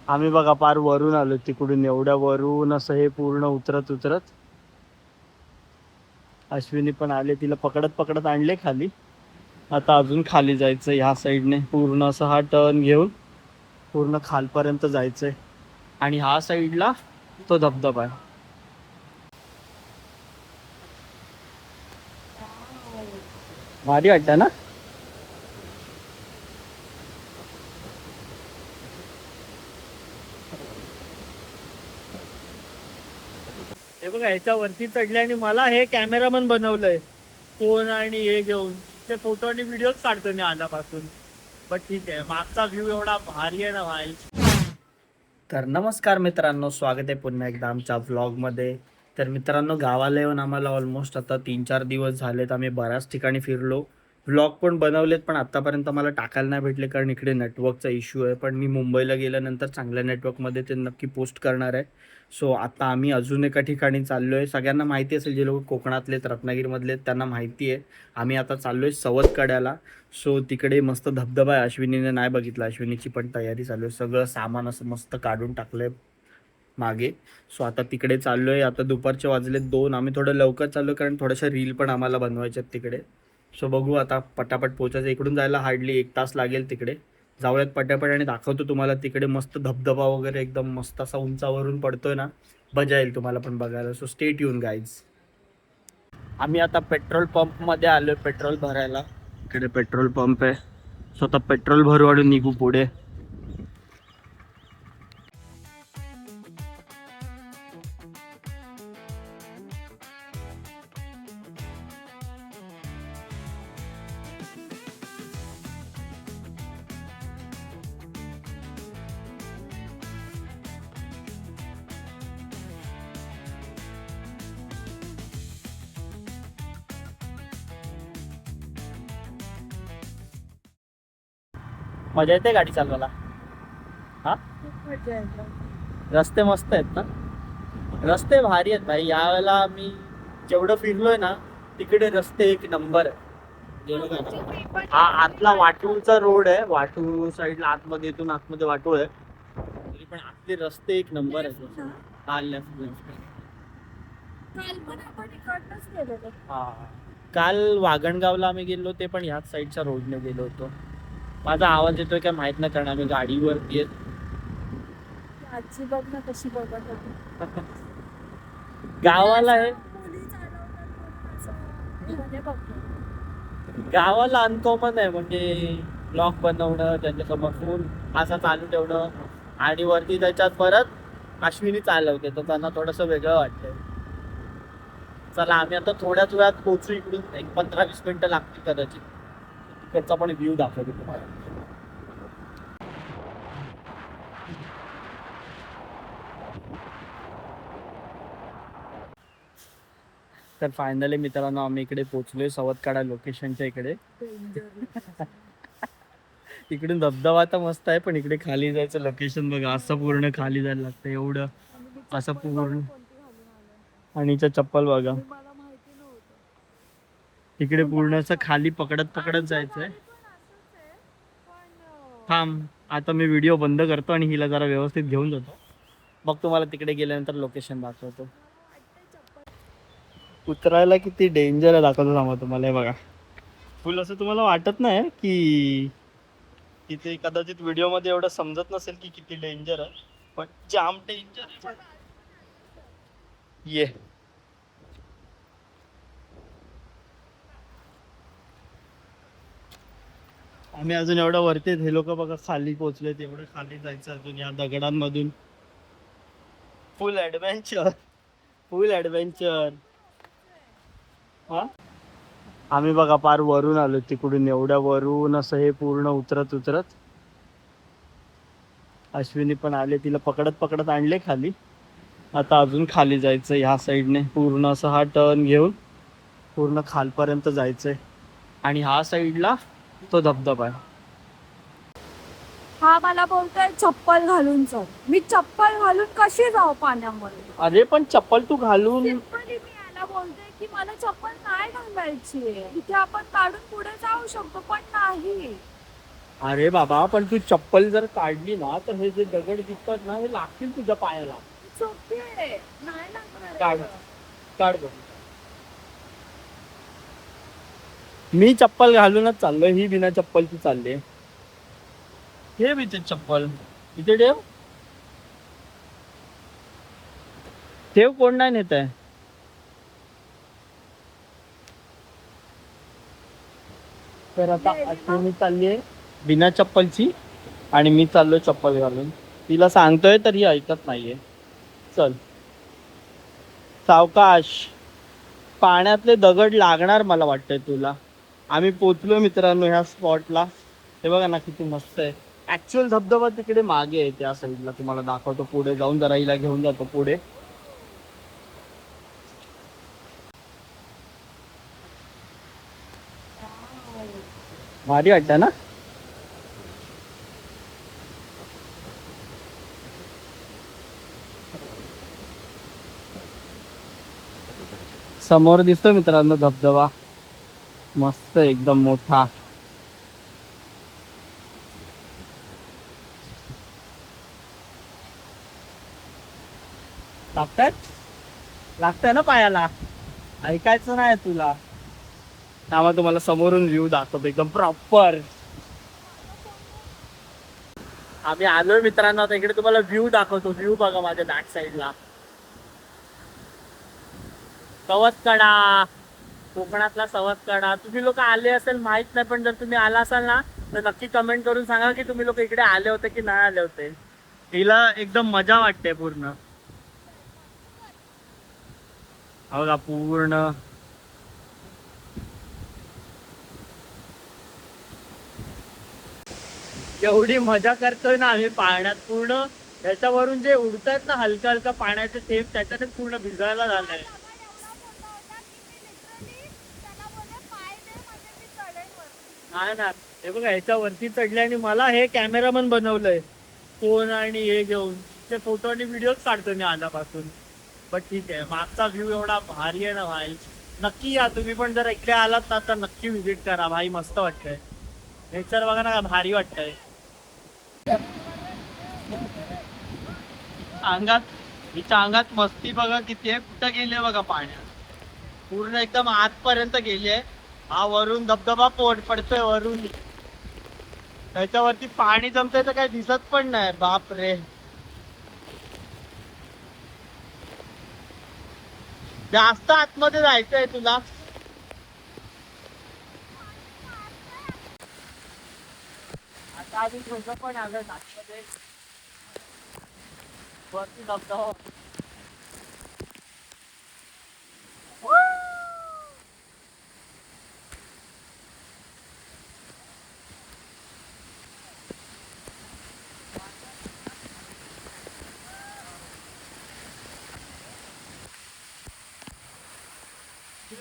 आम्ही बघा पार वरून आलो तिकडून, एवढ्या वरून असं हे पूर्ण उतरत उतरत. अश्विनी पण आले, तिला पकडत पकडत आणले खाली. आता अजून खाली जायचं ह्या साईडने, पूर्ण असं हा टर्न घेऊन पूर्ण खालपर्यंत जायचंय. आणि ह्या साईडला तो धबधबा आहे. भारी वाटतं ना. हे बघा ह्याच्यावरती चढले आणि मला हे कॅमेरामन बनवलंय, फोन आणि हे घेऊन ते फोटो आणि व्हिडिओच काढतो मी आल्यापासून. पण ठीक आहे, मागचा व्ह्यू एवढा भारी आहे ना भाई. तर नमस्कार मित्रांनो, स्वागत आहे पुन्हा एकदा आमच्या व्लॉगमध्ये. तर मित्रांनो, गावाला येऊन आम्हाला ऑलमोस्ट आता 3-4 दिवस झालेत. आम्ही बऱ्याच ठिकाणी फिरलो, व्लॉग पण बनवलेत, पण आत्तापर्यंत मला टाकायला नाही भेटले कारण इकडे नेटवर्कचा इश्यू आहे. पण मी मुंबईला गेल्यानंतर चांगल्या नेटवर्कमध्ये ते नक्की पोस्ट करणार आहे. सो आता आम्ही अजून एका ठिकाणी चाललो आहे. सगळ्यांना माहिती असेल, जे लोक कोकणातलेत, रत्नागिरीमधले, त्यांना माहिती आहे. आम्ही आता चाललो आहे सवतकड्याला. सो तिकडे मस्त धबधबा आहे. अश्विनीने नाही बघितला, अश्विनीची पण तयारी चालू आहे. सगळं सामान असं मस्त काढून टाकलंय मागे. सो आता तिकडे चाललोय. आता दुपारचे वाजले 2. आम्ही थोडं लवकर चाललो कारण थोड्याशा रील पण आम्हाला बनवायच्या आहेत तिकडे. सो बघू आता पटापट पोचायचं. इकडून जायला हार्डली 1 तास लागेल. तिकडे जाऊयात पटापट आणि दाखवतो तुम्हाला तिकडे मस्त धबधबा वगैरे, एकदम मस्त असा उंचावरून पडतोय ना, मजा येईल तुम्हाला पण बघायला. So stay tune guys. आम्ही आता पेट्रोल पंपमध्ये आलोय पेट्रोल भरायला. इकडे पेट्रोल पंप आहे. स्वतः पेट्रोल भरू आणि निघू पुढे. मजा येते गाडी चालवायला. हा, रस्ते मस्त आहेत ना. रस्ते भारी आहेत भाई. यावेळेला मी जेवढं फिरलोय ना, तिकडे रस्ते एक नंबर आहे. हा आतला वाटूचा रोड आहे, वाटू साईडला आतमध्ये येतून आतमध्ये वाटू आहे. तरी पण आतले रस्ते एक नंबर आहे. हा, काल वागणगावला आम्ही गेलो, ते पण ह्याच साईडच्या रोडने गेलो होतो. माझा आवाज येतोय काय माहित नाही कारण आम्ही गाडीवरती येत. आजी बघ ना कशी बघत होती. गावाला आहे, गावाला अनकॉमन आहे म्हणजे ब्लॉग बनवणं, त्यांच्यासमोर फोन असा चालू ठेवणं आणि वरती त्याच्यात परत अश्विनी चालवते, तर त्यांना थोडंसं वेगळं वाटतंय. चला आम्ही आता थोड्याच वेळात पोहोचू इकडून. एक 15-20 मिनिटं लागतील कदाचित. तिकडचा पण व्ह्यू दाखवतो तुम्हाला. तर फायनली मित्रांनो, आम्ही इकडे पोहोचलोय सवतकडा लोकेशनच्या इकडे. इकडून धबधबा तर मस्त आहे, पण इकडे खाली जायचं लोकेशन बघा. असं पूर्ण खाली जायला लागतं एवढं, असं पूर्ण. आणि चप्पल बघा, इकडे पूर्ण असं खाली पकडत पकडत जायचंय. थांब, आता मी व्हिडिओ बंद करतो आणि हिला जरा व्यवस्थित घेऊन जातो, मग तुम्हाला तिकडे गेल्यानंतर लोकेशन दाखवतो. उतरायला किती डेंजर आहे दाखवतो थांबा तुम्हाला. हे बघा, फुल असं तुम्हाला वाटत नाही की ते कदाचित व्हिडिओ मध्ये एवढं समजत नसेल की किती डेंजर आहे, पण जाम डेंजर आहे. ये आम्ही अजून एवढं वरती, हे लोक बघा खाली पोहोचले. एवढं खाली जायचं अजून या दगडांमधून. फुल ऍडव्हेंचर, फुल ऍडव्हेंचर. हा, आम्ही बघा पार वरून आलो तिकडून, एवढ्या वरून असं हे पूर्ण उतरत उतरत. अश्विनी पण आले, तिला पकडत पकडत आणले खाली. आता अजून खाली जायचं ह्या साईडने, पूर्ण असं हा टर्न घेऊन पूर्ण खालपर्यंत जायचंय. आणि ह्या साईडला तो धबधबा आहे. हा मला बोलतोय चप्पल घालून चल. मी चप्पल घालून कशी जाऊ पाण्यामध्ये? अरे पण चप्पल तू घालून. सिम्पली मी याला बोलते की मला चप्पल नाही घालायची, इथे आपण काढून पुढे जाऊ शकतो, पण नाही. अरे बाबा पण तू चप्पल जर काढली ना तर हे जे दगड दिसतात ना हे लागतील तुझ्या पायाला. सोपी आहे, नाही लागणार काढ एवढं. काढ बघ. मी चप्पल घालूनच चाललोय, ही बिना चप्पलची चालली. ठेव इथे चप्पल, इथे ठेव. ठेव, कोण नाही नेत आहे. तर आता मी चालली बिना चप्पलची आणि मी चाललोय चप्पल घालून. तिला सांगतोय तरी ऐकत नाहीये. चल सावकाश. पाण्यातले दगड लागणार मला वाटतंय तुला. आम्ही पोचलो मित्रांनो ह्या स्पॉटला. हे बघा ना किती मस्त आहे. ऍक्च्युअल धबधबा तिकडे मागे आहे त्या साईडला, तुम्हाला दाखवतो पुढे जाऊन. जरा हिला घेऊन जातो पुढे. भारी वाटतं ना. समोर दिसतो मित्रांनो धबधबा, मस्त एकदम मोठा. लागतंय ना पायाला, ऐकायचं नाही तुला. त्यामुळे तुम्हाला समोरून व्ह्यू दाखवतो एकदम प्रॉपर. आम्ही आलोय मित्रांनो, आता इकडे तुम्हाला व्ह्यू दाखवतो. व्ह्यू बघा माझ्या बॅक साईडला. सवतकडा, कोकणातला सवतकडा. तुम्ही लोक आले असेल माहित नाही, पण जर तुम्ही आला असाल ना तर नक्की कमेंट करून सांगा की तुम्ही लोक इकडे आले होते की नाही आले होते. हिला एकदम मजा वाटते पूर्ण. हो का पूर्ण. एवढी मजा करतोय ना आम्ही पाण्यात. पूर्ण त्याच्यावरून जे उडतात ना हलका हलका पाण्याचे थेंब, त्याच्याने पूर्ण भिजायला झालंय. नाही ना, हे बघा ह्याच्यावरती चढले आणि मला हे कॅमेरामन बनवलंय फोन आणि हे घेऊन. ते फोटो आणि व्हिडिओच काढतो मी आल्यापासून. पण ठीक आहे, मागचा व्ह्यू एवढा भारी आहे ना भाई. नक्की या तुम्ही पण, जर इकडे आलात ना तर नक्की व्हिजिट करा भाई. मस्त वाटतंय नेचर बघा ना, भारी वाटतंय. अंगात, हिच्या अंगात मस्ती बघा किती आहे. कुठं गेली बघा पाण्यात, पूर्ण एकदम आतपर्यंत गेली आहे. हा वरून धबधबा पडतोय वरून, त्याच्यावरती पाणी जमतंय तर काही दिसत पण नाही. बाप रे, जास्त आतमध्ये जायचंय तुला. आता आधी थोडं पण आलं आतमध्ये, वरती धबधबा.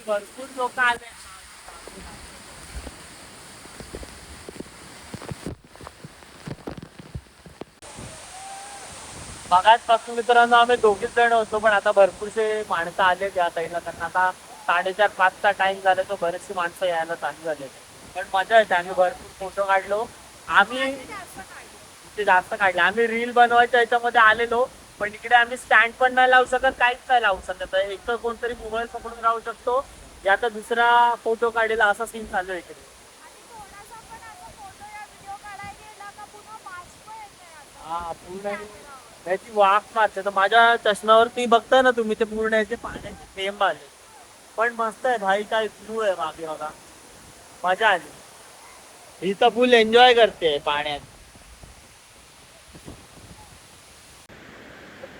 भरपूर लोक आले. पासून मित्रांनो आम्ही दोघीच जण होतो, पण आता भरपूरसे माणसं आले त्या साईडला. कारण आता 4:30-5चा टाइम झाला, तो बरेचशी माणसं यायला चालू झाले. पण मजा येते. आम्ही भरपूर फोटो काढलो. आम्ही ते जास्त काढले. आम्ही रील बनवायच्या याच्यामध्ये आलेलो, पण इकडे आम्ही स्टँड पण नाही लावू शकत, काहीच नाही लावू शकत. एक तर कोणतरी मोबाईल पकडून राहू शकतो, या तर दुसरा फोटो काढेला, असा सीन चालू आहे इकडे. हा पूर्ण त्याची वाफ मारते. तर माझ्या चष्म्यावरती बघताय ना तुम्ही, ते पूर्ण याचे पाण्याचे थेंब आले. पण मस्त आहे भाई, काय व्ह्यू आहे मागे बघा, मजा आली. ही तर फुल एन्जॉय करते पाण्यात.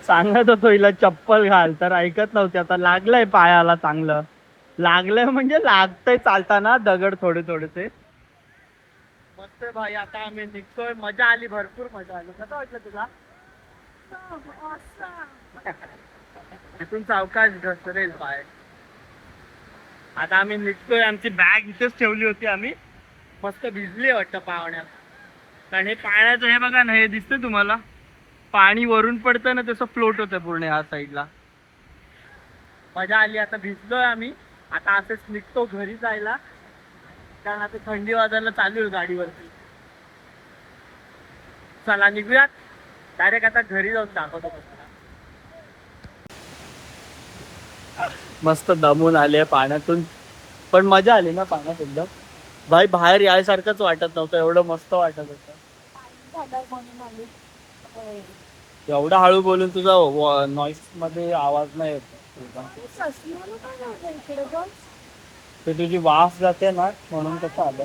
सांगत होतो हिला चप्पल घाल, तर ऐकत नव्हती. आता लागलंय पायाला चांगलं. लागलंय म्हणजे लागतंय चालताना दगड थोडे थोडेसे. मस्त आहे भाई. आता आम्ही निघतोय. मजा आली, भरपूर मजा आली. कसं वाटलं तुला? इथून सावकाश घसरेल पाय. आता आम्ही निघतोय. आमची बॅग इथेच ठेवली होती आम्ही. मस्त भिजली वाटतं पाण्यात. कारण हे पाण्याचं हे बघा ना, हे दिसतंय तुम्हाला, पाणी वरून पडतं ना तसं फ्लोट होतं पूर्ण ह्या साईडला. मजा आली. आता भिजलोय आम्ही. आता असंच निघतो घरी जायला, कारण आता थंडी वाजायला चालू आहे गाडीवरती. चला निघूयात डायरेक्ट आता घरी जाऊन दाखवतो तुम्हाला. मस्त दमून आले पाण्यातून, पण मजा आली ना पाण्यात एकदम. भाई बाहेर यायसारखंच वाटत नव्हतं, एवढं मस्त वाटत होतं. एवढा हळू बोलून तुझा नॉईस मध्ये आवाज नाही येत तुझा. ते तुझी वाफ जाते ना म्हणून कसं आलं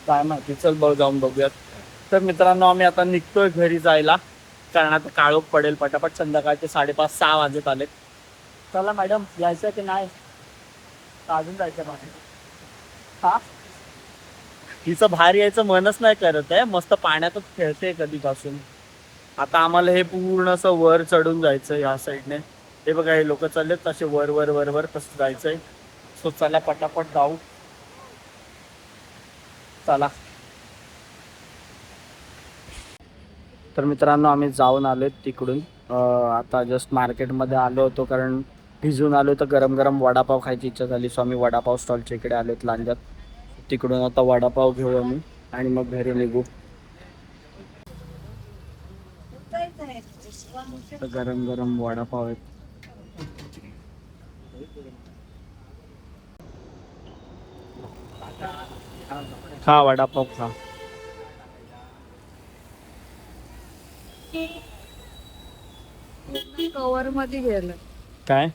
काय माहिती. चल बघ जाऊन बघूयात. तर मित्रांनो आम्ही आता निघतोय घरी जायला, कारण आता काळोख पडेल पटापट. संध्याकाळचे 5:30-6 वाजत आले. चला मॅडम यायचं की नाही, अजून जायचं बाहेर. हा हिचं बाहेर यायचं मनच नाही करत आहे, मस्त पाण्यातच खेळते कधीपासून. आता आम्हाला हे पूर्ण असं वर चढून जायचं या साईडने. हे बघा हे लोक चाललेत तसे वर वर वर वर तसं जायचंय. सो चला पटापट जाऊ. चला. तर मित्रांनो आम्ही जाऊन आलोय तिकडून. आता जस्ट मार्केटमध्ये आलो होतो कारण भिजून आलो, तर गरम गरम वडापाव खायची इच्छा झाली. सो आम्ही वडापाव स्टॉलच्या इकडे आलोत लांजात. तिकडून आता वडापाव घेऊ आम्ही आणि मग घरी निघू. गरम गरम वडापाव आहेत. खा वडापाव खा. कवर मध्ये गेलं काय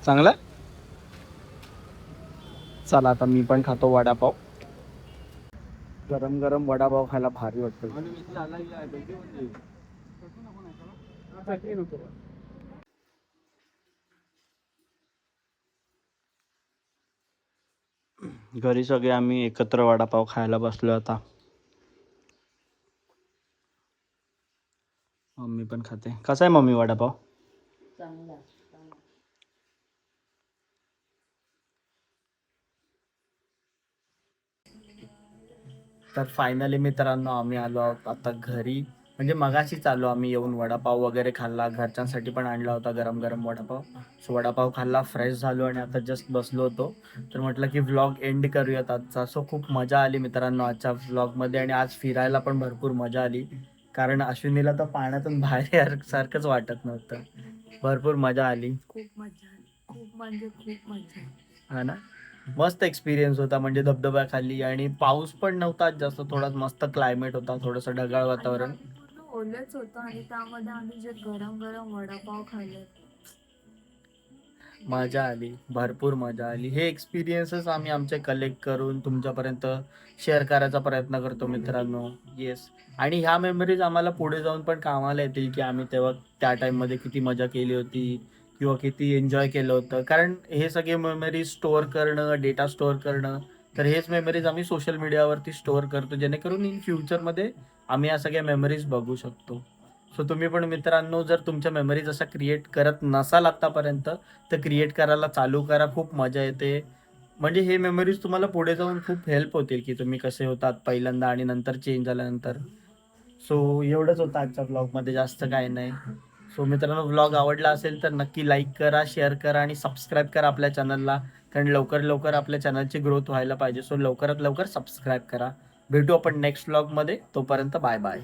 चांगलं. चला आता मी पण खातो वडापाव. गरम गरम वडापाव खायला भारी वाटतं. घरी सगळे आम्ही एकत्र वडापाव खायला बसलो आता. मम्मी पण खाते. कसा आहे मम्मी वडापाव? तर फायनली मित्रांनो आम्ही आलो आहोत आता घरी. म्हणजे मगाशीच आलो आम्ही येऊन. वडापाव वगैरे खाल्ला, घरच्यांसाठी पण आणला होता गरम गरम वडापाव. सो वडापाव खाल्ला, फ्रेश झालो आणि आता जस्ट बसलो होतो. तर म्हटलं की व्लॉग एंड करूयात आजचा. सो खूप मजा आली मित्रांनो आजच्या व्लॉगमध्ये, आणि आज फिरायला पण भरपूर मजा आली. कारण अश्विनीला तर पाण्यातून बाहेर सारखंच वाटत नव्हतं. भरपूर मजा आली. खूप मजा आली, खूप म्हणजे खूप मजा. हा ना, मस्त एक्सपिरियन्स होता. म्हणजे धबधब्याखाली आणि पाऊस पण नव्हता जास्त, थोडा मस्त क्लायमेट होता, थोडंसं ढगाळ वातावरण. पूर्ण ओलच होतं आणि त्यामध्ये आम्ही जे गरम गरम वडापाव खाल्ले. मजा आली, भरपूर मजा आली. हे एक्सपिरियन्सेस आम्ही आमचे कलेक्ट करून तुमच्यापर्यंत शेअर करायचा प्रयत्न करतो मित्रांनो. येस, आणि ह्या मेमरीज आम्हाला पुढे जाऊन पण कामाला येतील की आम्ही तेव्हा त्या टाईममध्ये किती मजा केली होती किंवा किती एन्जॉय केलं होतं. कारण हे सगळे मेमरीज स्टोअर करणं, डेटा स्टोअर करणं, तर हेच मेमरीज आम्ही सोशल मीडियावरती स्टोअर करतो, जेणेकरून इन फ्युचरमध्ये आम्ही या सगळ्या मेमरीज बघू शकतो. सो तुम्ही पण मित्रांनो जर तुमच्या मेमरीज अशा क्रिएट करत नसाल आतापर्यंत, तर क्रिएट करायला चालू करा. खूप मजा येते. म्हणजे हे मेमरीज तुम्हाला पुढे जाऊन खूप हेल्प होतील की तुम्ही कसे होतात पहिल्यांदा आणि नंतर चेंज झाल्यानंतर. सो एवढंच होतं आजच्या ब्लॉगमध्ये, जास्त काय नाही. सो मित्रांनो ब्लॉग आवडला असेल तर नक्की लाईक करा, शेअर करा आणि सबस्क्राईब करा आपल्या चॅनलला. कारण लवकर लवकर आपल्या चॅनलची ग्रोथ व्हायला पाहिजे. सो लवकरात लवकर सबस्क्राईब करा. भेटू आपण नेक्स्ट ब्लॉगमध्ये. तोपर्यंत बाय बाय.